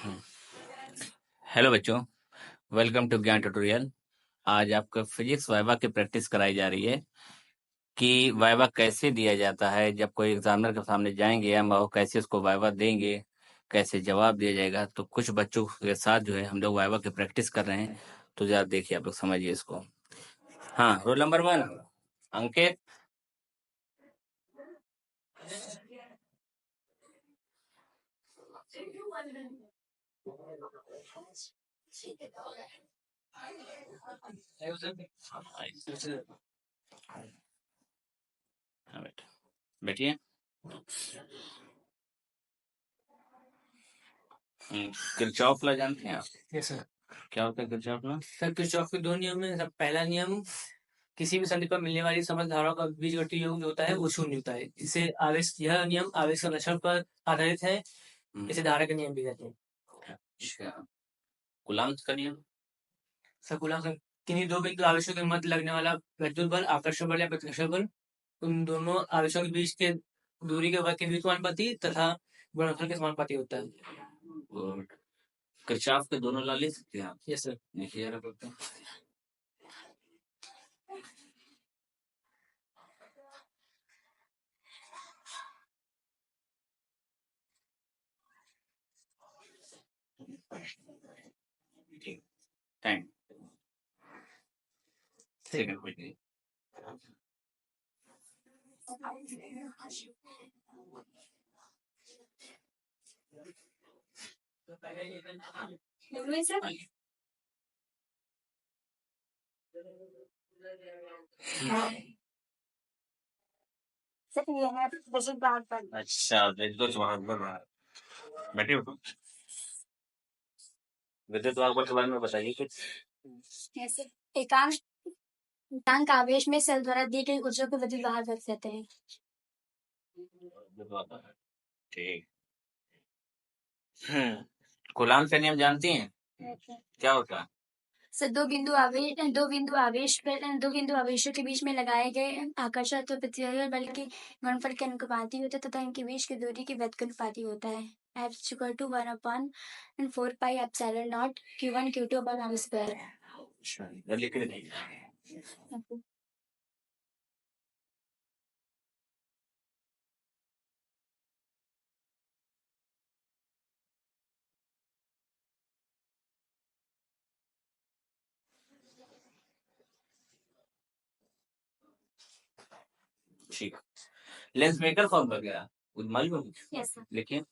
हम्म। Hello बच्चों, welcome to ज्ञान tutorial. आज आपको फिजिक्स वाइवा की प्रैक्टिस कराई जा रही है कि वाइवा कैसे दिया जाता है। जब कोई एग्जामिनर के सामने जाएंगे हम वो कैसे उसको वाइवा देंगे, कैसे जवाब दिया जाएगा। तो कुछ बच्चों के साथ जो है हम लोग वाइवा की प्रैक्टिस कर रहे हैं। तो जरा देखिए, आप लोग समझिए इसको। हाँ, रोल नंबर 1 अंकित। हाँ बेटा, बैठिए। किरचॉफ लॉ जानते हैं आप? Yes sir. क्या होता है किरचॉफ लॉ? सर किरचॉफ के दो नियम है। सर पहला नियम, किसी भी संधि पर मिलने वाली समस्त धाराओं का बीजगणितीय योग जो होता है वो शून्य होता है। इसे आवेश, यह नियम आवेश संरक्षण पर आधारित है। इसे धारा के नियम भी कहते हैं। अच्छा, कूलॉम्ब का नियम? सर कूलॉम्ब सर, किन्हीं दो बिंदु आवेशों के मध्य लगने वाला विद्युत बल, आकर्षण बल या प्रतिकर्षण बल, उन दोनों आवेशों के बीच के दूरी के वर्ग के बीच समानुपाती तथा गुणनफल के समानुपाती होता है। गुड। किरचॉफ के दोनों लॉ ले सकते हैं आप? Yes sir. देखिए जरा करते ठीक, टाइम सेकंड कोई नहीं। अच्छा, विद्युत वाहक बैठे हो? विद्युत वाहक के बारे में बताइए कुछ। ऐसे एकांक एकांक आवेश में सेल द्वारा दी गई ऊर्जा को विद्युत वाहक कहते हैं। ठीक। कूलॉम्ब का नियम जानती हैं? क्या होता है? सर दो बिंदु आवेशों के बीच में लगाए गए आकर्षण अथवा प्रतिकर्षण बल के गुणनफल के अनुपाती होता है तथा इनके बीच की दूरी के व्यस्तानुपाती होता है। F=1/4πε0 Q1 Q2/r²। अच्छा, लिख के नहीं। ठीक। लेंस मेकर फॉर्मूला क्या है मालूम है? Yes sir. लिखिए।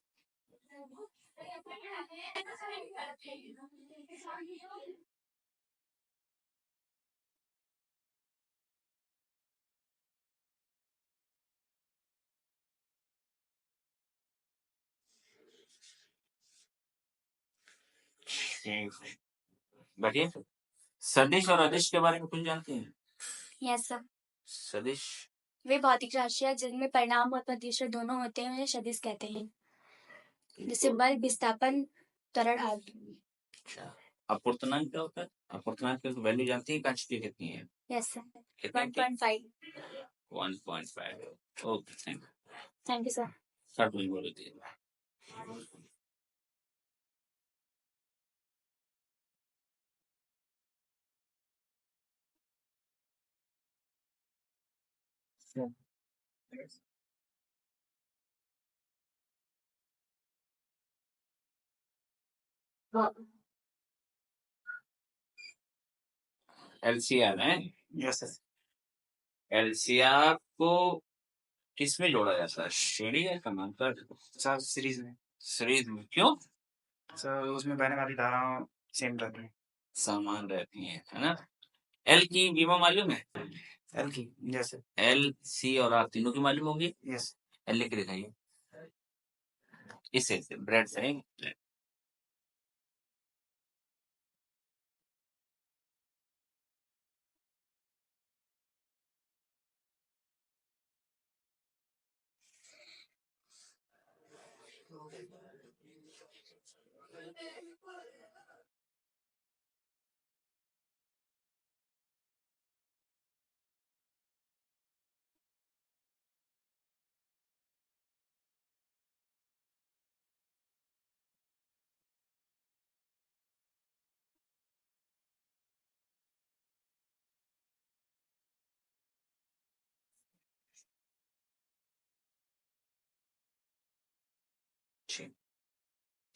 बैठिए। सदिश और अदिश के बारे में कुछ जानते हैं? Yes sir. सदिश वे भौतिक राशियां जिनमें परिणाम और प्रतिशत दोनों होते हैं उन्हें सदिश कहते हैं, जैसे बल, विस्थापन, त्वरण आदि। अच्छा, अपूर्णांक क्या होता है? अपूर्णांक की वैल्यू जानती है? कांच की कितनी है? Yes sir. कितनी? 1.5। 1.5। Okay, thank you sir. Start में बोल दिए। एलसीआर है? Yes sir. एलसीआर को किसमें जोड़ा जाता है? श्रेणी या समांतर? सर सीरीज में। सीरीज में क्यों? सर उसमें बहने वाली धाराएं सेम रहती हैं। समान रहती है ना? एल की बीमा मालूम है? एल की? Yes sir. एल, सी और आर तीनों की मालूम होगी। यस। एल लिख के दिखाइए। इससे ब्रेड से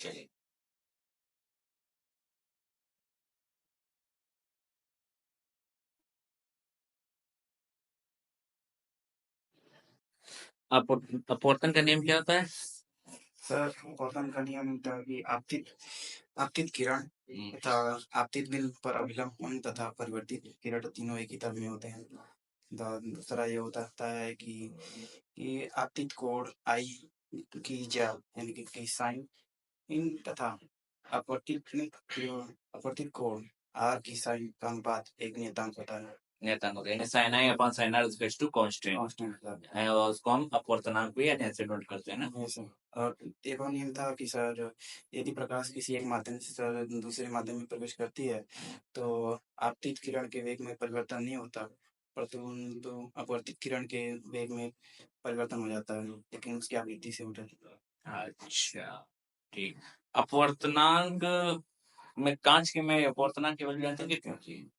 चलिए। अपवर्तन का नियम क्या होता है? सर अपवर्तन का नियम होता है कि आपतित किरण तथा आपतित बिंदु पर अभिलंब कोण तथा परिवर्तित किरण तीनों एक ही तल में होते हैं। दूसरा ये होता है कि आपतित कोण आई की ज्या यानी कि साइन इन तथा अपवर्तित कोण आर की साइन का अनुपात एक नियतांक होता है। नियतांक होता है, sine i upon sine r is equal to constant constant है, और उसको हम अपवर्तनांक भी ऐसे नोट करते हैं ना। और एक और नियम था कि सर यदि प्रकाश किसी एक माध्यम से सर दूसरे माध्यम में प्रवेश करती है तो आपतित किरण के वेग में परिवर्तन नहीं होता, परंतु अपवर्तित किरण के वेग में परिवर्तन हो जाता है, लेकिन उसकी आवृत्ति से उल्टा। अच्छा ठीक। अपवर्तनांक में कांच के में अपवर्तनांक की वैल्यू जानते हैं कितनी होती है?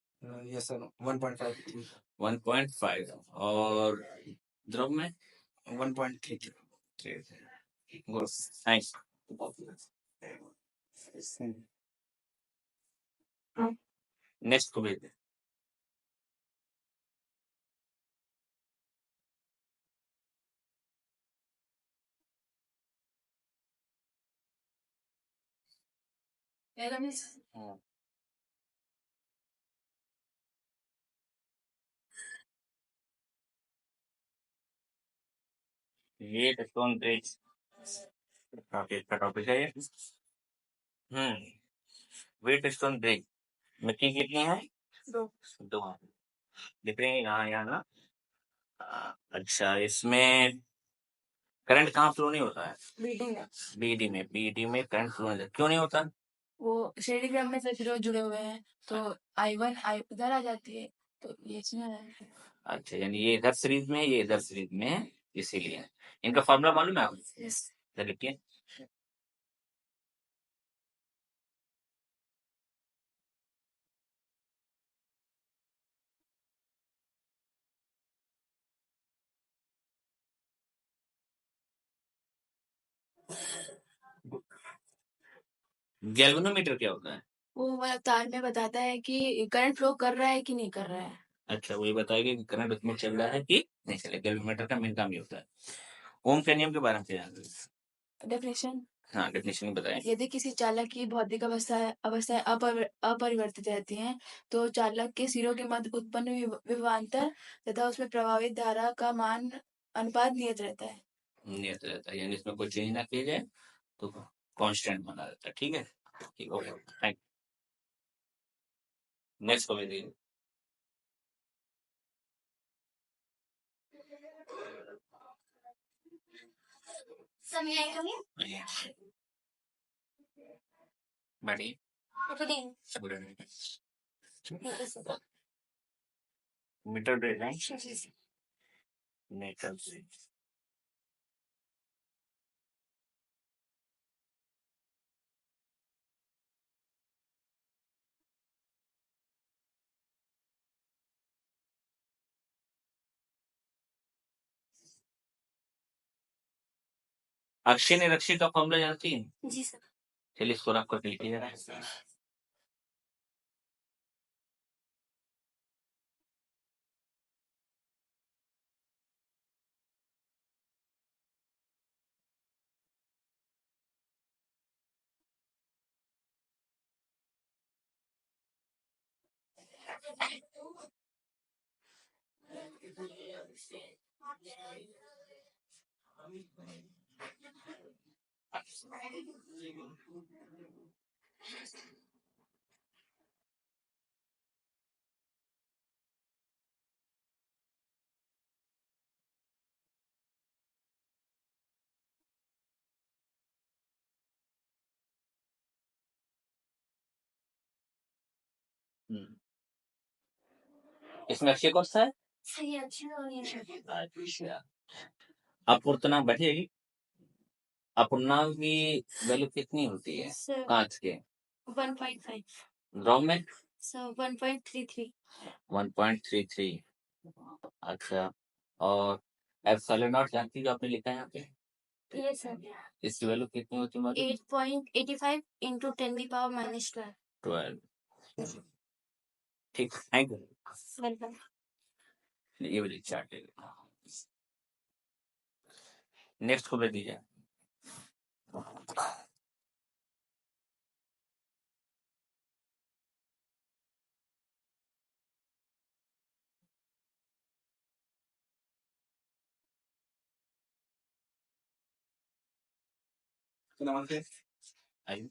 यस सर 1.5 1.5 और द्रव में 1.33। Good, thanks. नेक्स्ट को भेज दे। ये टेक्टोन ब्रिज काफी अच्छा टॉपिक है ये। वेट स्टोन ब्रिज मिट्टी कितनी है? दो दिख रही है यहाँ यहाँ ना। अच्छा, इसमें करंट कहाँ फ्लो नहीं होता है? बीडी में करंट फ्लो नहीं होता, क्यों नहीं होता? वो श्रेणीक्रम में सभी रोज जुड़े हुए हैं तो I1 इधर आ जाती है तो ये इसमें है। अच्छा, यानी ये इधर सीरीज में है, ये इधर सीरीज में है, इसीलिए। इनका फॉर्मूला मालूम है आपको? Yes. तो लिखिए। गैल्वेनोमीटर क्या होता है? वो मतलब तार में बताता है कि करंट फ्लो कर रहा है कि नहीं कर रहा है। अच्छा, वही बताएगा कि करंट उसमें चल रहा है कि नहीं चल रहा है। गैल्वेनोमीटर का मेन काम ये होता है। ओम के नियम के बारे में क्या जानते हैं? डेफिनेशन, हाँ, डेफिनेशन बताएं। यदि किसी चालक की भौतिक अवस्थाएं अपरिवर्तित रहती हैं तो चालक के सिरों के मध्य उत्पन्न विभवांतर तथा उसमें प्रभावित धारा का मान अनुपात नियत रहता है। नियत रहता है, यानी इसमें कोई चेंज ना किया जाए तो कांस्टेंट बना रहता है। ठीक है, ठीक, ओके, थैंक। नेक्स्ट को भेजिए। बढ़िए। मीटर ब्रिज है, मीटर ब्रिज। अक्षय निरक्षी का फॉर्मूला जानती है? जी सर। चलिए इसको रख कर लिखिए जरा। इसमें अक्षय कौन सा है? सही अच्छा। अच्छा, अपूर्णांक बैठेगी। अपूर्णांक की वैल्यू कितनी होती है सर कांच के? 1.5। द्रव में? सर 1.33। 1.33। अच्छा, और एप्सिलॉन नॉट जानती जो आपने लिखा है यहाँ पे? Yes sir. इसकी वैल्यू कितनी होती है हमारी? 8.85 into 10⁻⁻12। 12। ठीक, थैंक यू। वेलकम। ये वाली चार्ट ले लो। नेक्स्ट को भेज दीजिए। नमस्ते। आइए।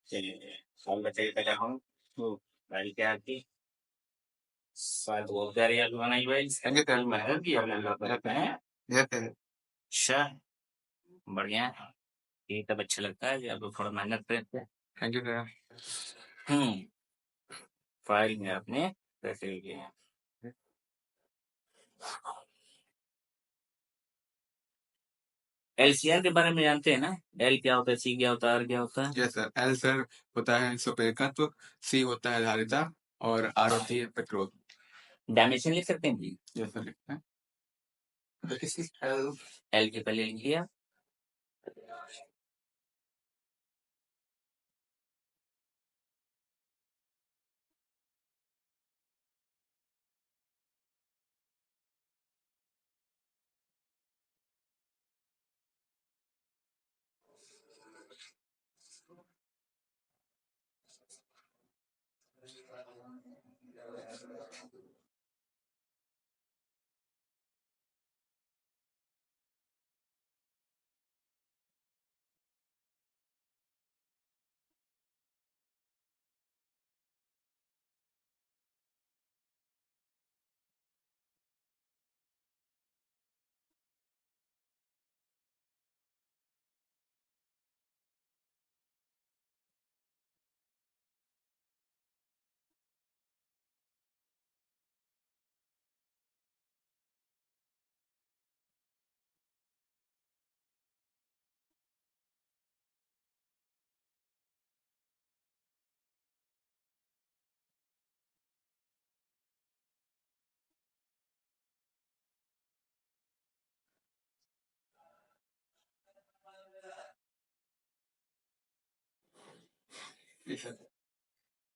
चलिए, हम बताइए पहले हम भाई क्या आपकी शायद बहुत प्यारी याद बनाई भाई। Thank you sir. मेहनत की हमने लोग करते हैं। Yes sir. अच्छा, बढ़िया। ये तब अच्छा लगता है जब आप थोड़ा मेहनत करते हैं। Thank you sir. फाइल में आपने पैसे लिए हैं। एलसीआर के बारे में जानते हैं ना? एल क्या होता है, सी क्या होता है, आर क्या होता है? Yes sir. एल सर होता है सुपेयकत्व, सी होता है धारिता और आर होती है प्रतिरोध। डायमेंशन लिख सकते हैं जी? यस सर लिखते हैं। एल के पहले लिख लिया।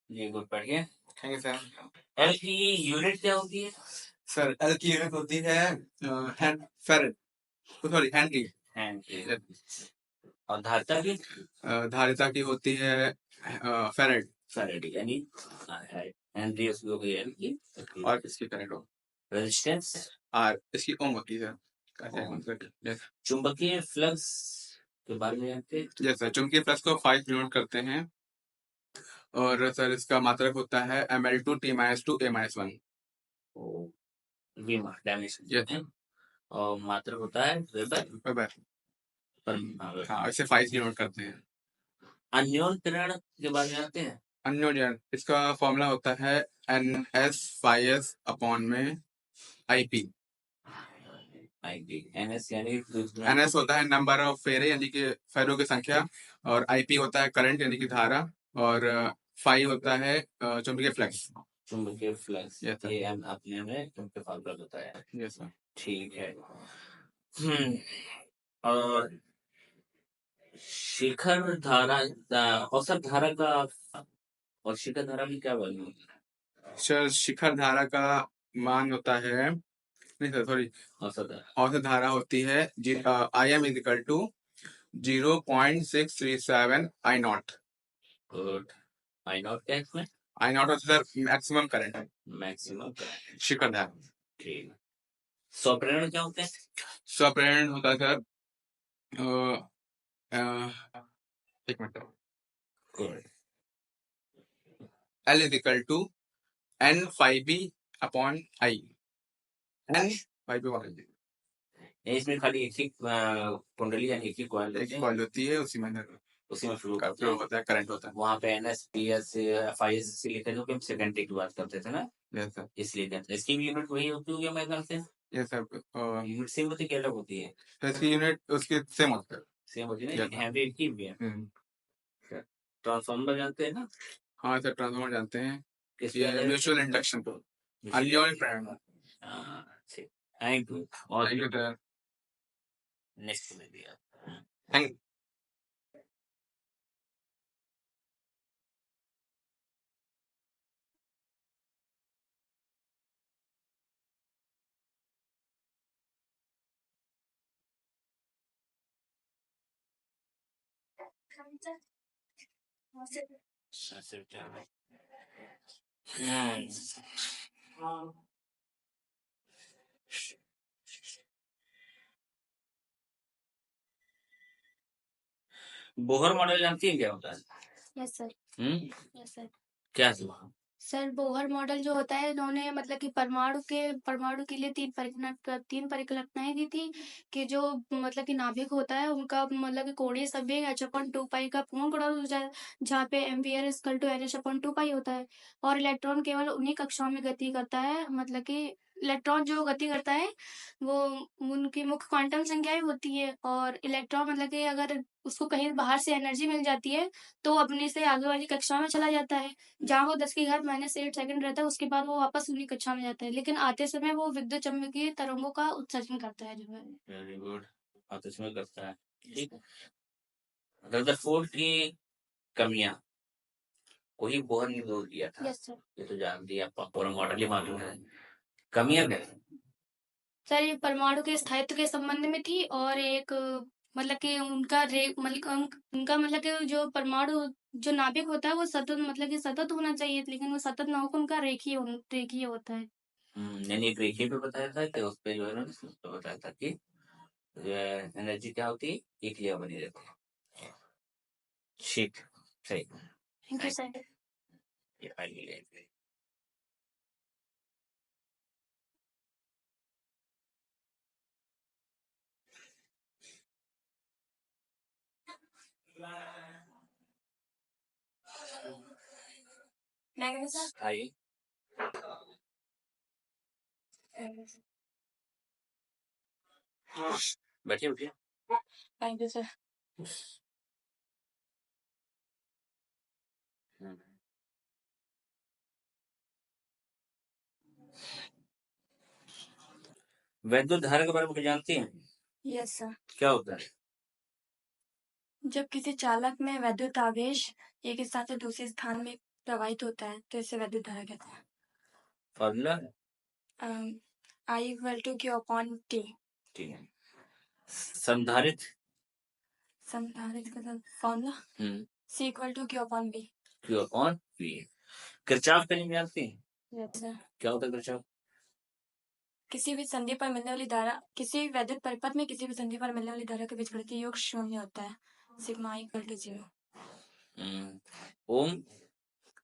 ये गुड पढ़ गए। Thank you sir. एल की यूनिट क्या होती है? सर एल की यूनिट होती है फेरेड, सॉरी हेनरी। हेनरी। और धारिता की? धारिता की होती है फेरेड। फेरेड यानी हेनरी उसकी हो गई एल की। और इसकी फेरेड हो। रेजिस्टेंस? आर इसकी ओम होती है सर। यस। चुंबकीय फ्लक्स के बारे में जानते हैं? Yes sir. चुंबकीय फ्लक्स को 5 डिनोट करते हैं और सर इसका मात्रक होता है ml2 t-2 a-1। ये डायमेंशन यस है। और मात्रक होता है वेबर वेबर। पर। हाँ इसे 5 डिनोट करते हैं। अन्योन किरण के बारे में जानते हैं? अन्योन, इसका फॉर्मूला होता है NS/S अपॉन में IP। NS यानी NS होता है नंबर ऑफ फेरे यानी कि फेरों की संख्या, और IP होता है करंट यानी कि धारा, और फाई होता है चुंबकीय फ्लक्स। चुंबकीय फ्लक्स। Yes, sir. ये हम आपने हमें चुंबकीय फार्मूला बताया। Yes sir. ठीक है। और शिखर धारा, औसत धारा का और शिखर धारा की क्या वैल्यू है? सर शिखर धारा का मान होता है, नहीं सर सॉरी, औसत धारा। औसत धारा होती है IM is equal to 0.637 I0। Good. I naught क्या है इसमें? I0 होता है sir maximum current, maximum current. शिखर धारा। ठीक। स्वप्रेरण क्या होते हैं? स्वप्रेरण होता है सर एक minute, good. L equal to N/B upon I। N/B इसमें खाली एक ही कुंडली यानी एक ही कॉइल एक कॉइल होती है, उसी में उसी में फ्लो फ्लो होता है, करंट होता है। वहां पे NS PS FIS लिखे थे, हम सेकेंडरी की बात करते थे ना, यस सर। इसलिए कहते हैं। इसकी भी यूनिट वही होती होगी मेरे ख्याल से। Yes sir. यूनिट सेम होती है कि अलग होती है? इसकी यूनिट उसकी सेम होता है। सेम होती है Yes, ना, sir. हेनरी की भी है। ट्रांसफार्मर जानते हैं ना? हाँ सर ट्रांसफार्मर जानते हैं। किस म्यूचुअल इंडक्शन पे अलियोनिक प्राइमर। Thank you. और थैंक यू सर। नेक्स्ट में दिया थैंक बोहर मॉडल जानती है क्या होता है? Yes sir. Hmm yes sir. क्या हुआ? सर बोहर मॉडल जो होता है इन्होंने मतलब कि परमाणु के लिए तीन परिकल्पनाएं दी थी कि जो मतलब कि नाभिक होता है उनका मतलब कि कोणीय संवेग h/2 का पूर्ण गुणन हो जाए, जहाँ पे एम्पियर इक्वल टू NH/2 होता है, और इलेक्ट्रॉन केवल उन्हीं कक्षाओं में गति करता है, मतलब कि इलेक्ट्रॉन जो गति करता है वो उनकी मुख्य क्वांटम संख्याएं होती है, और इलेक्ट्रॉन मतलब कि अगर उसको कहीं बाहर से एनर्जी मिल जाती है तो अपने से आगे वाली कक्षा में चला जाता है, जहाँ वो 10⁻⁻8 सेकंड रहता है, उसके बाद वो वापस उन्हीं कक्षा में जाता है, लेकिन आते समय वो विद्युत चुम्बकीय तरंगों का उत्सर्जन करता है जो है। Very good. आप इसमें करता है, ठीक है। रदरफोर्ड की कमियां कोई बोहर ने दूर किया था, यस सर। ये तो जानती है, आपको पूरा मॉडल ही मालूम है। कमियां क्या थी? सर ये परमाणु के स्थायित्व के संबंध में थी, और एक मतलब कि उनका मतलब कि जो परमाणु जो नाभिक होता है वो सतत मतलब कि सतत होना चाहिए, लेकिन वो सतत ना होकर उनका रेखीय होता है। मैंने एक रेखीय पे बताया था कि उस पे जो है ना तो बताया था कि एनर्जी क्या होती है, एक जगह बनी रहती है। ठीक, सही। Thank you sir. ये फाइल मिल जाएगी। आइए बैठिए उठिए। Thank you sir. वैद्युत धारा के बारे में जानती हैं? Yes sir. क्या होता है? जब किसी चालक में वैद्युत आवेश एक स्थान से दूसरे स्थान में प्रवाहित होता है तो इसे वैद्युत धारा कहते हैं। Formula I = Q/T। ठीक है। संधारित्र संधारित्र का formula C = Q/V। Q/V। Kirchhoff का नियम जानती हैं? Yes sir. क्या होता है किरचॉफ? किसी भी संधि पर मिलने वाली धारा, किसी भी वैद्युत परिपथ में किसी भी संधि पर मिलने वाली धारा का बीजगणितीय योग 0 होता है। Sigma I = 0।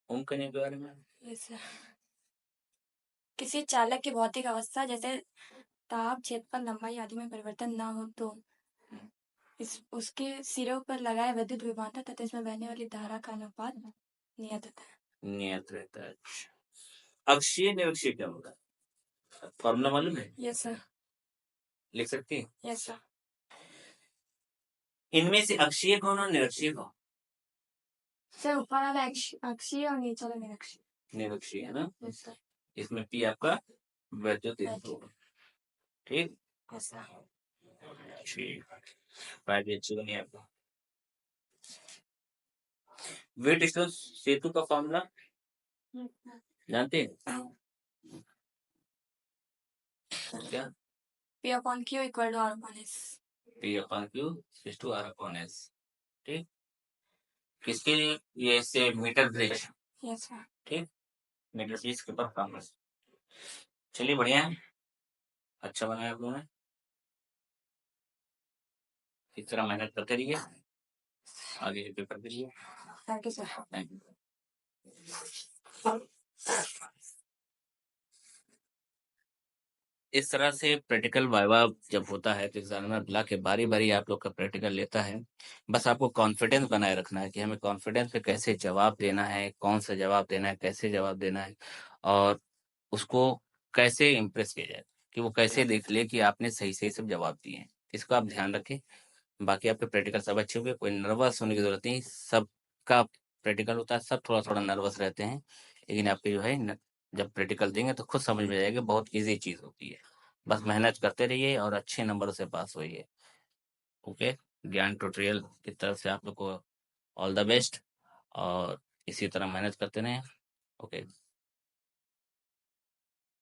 ओम का नियम के बारे में? Yes sir. किसी चालक की भौतिक अवस्था जैसे ताप, क्षेत्रफल, लंबाई आदि में परिवर्तन ना हो तो उसके सिरों पर लगाए विद्युत विभवांतर तथा इसमें बहने वाली धारा का अनुपात नियत होता है। नियत रहता है। अक्षीय निरक्षीय क्या होता है? फॉर्मूला मालूम है? Yes sir. लिख सकती है? Yes sir. इनमें से अक्षीय कौन और निरक्षीय कौन? सर ऊपर वाला अक्षीय और नीचे वाला निरक्षीय। निरक्षीय है ना? Yes sir. इसमें पी आपका वैद्युत इनपुट, ठीक? Yes sir. ठीक, फायदे अच्छे बने आपको। वेट स्टोन सेतु का फॉर्मूला जानते हैं? क्या? P/Q = R/S। P/Q/R/S, ठीक? किसके लिए? ये से मीटर ब्रिज, यस सर। ठीक? मीटर ब्रिज के ऊपर फॉर्मूला। चलिए बढ़िया है, अच्छा बनाया आप लोगों ने। इस तरह मेहनत करते रहिए, आगे पेपर दीजिए। Thank you sir. Thank you. इस तरह से प्रैक्टिकल वाइवा जब होता है तो एग्जामिनर बुला के बारी बारी आप लोग का प्रैक्टिकल लेता है। बस आपको कॉन्फिडेंस बनाए रखना है कि हमें कॉन्फिडेंस पे कैसे जवाब देना है, कौन सा जवाब देना है, कैसे जवाब देना है, और उसको कैसे इम्प्रेस किया जाए कि वो कैसे देख ले कि आपने सही सही सब जवाब दिए हैं। इसको आप ध्यान रखें। बाकी आपके प्रैक्टिकल सब अच्छे हुए, कोई नर्वस होने की जरूरत नहीं। सबका प्रैक्टिकल होता है, सब थोड़ा थोड़ा नर्वस रहते हैं, लेकिन आपकी जो है जब प्रैक्टिकल देंगे तो खुद समझ में जाएगी, बहुत ईजी चीज़ होती है। बस मेहनत करते रहिए और अच्छे नंबरों से पास होइए। ओके, ज्ञान ट्यूटोरियल की तरफ से आप लोग को ऑल द बेस्ट और इसी तरह मेहनत करते रहें। ओके।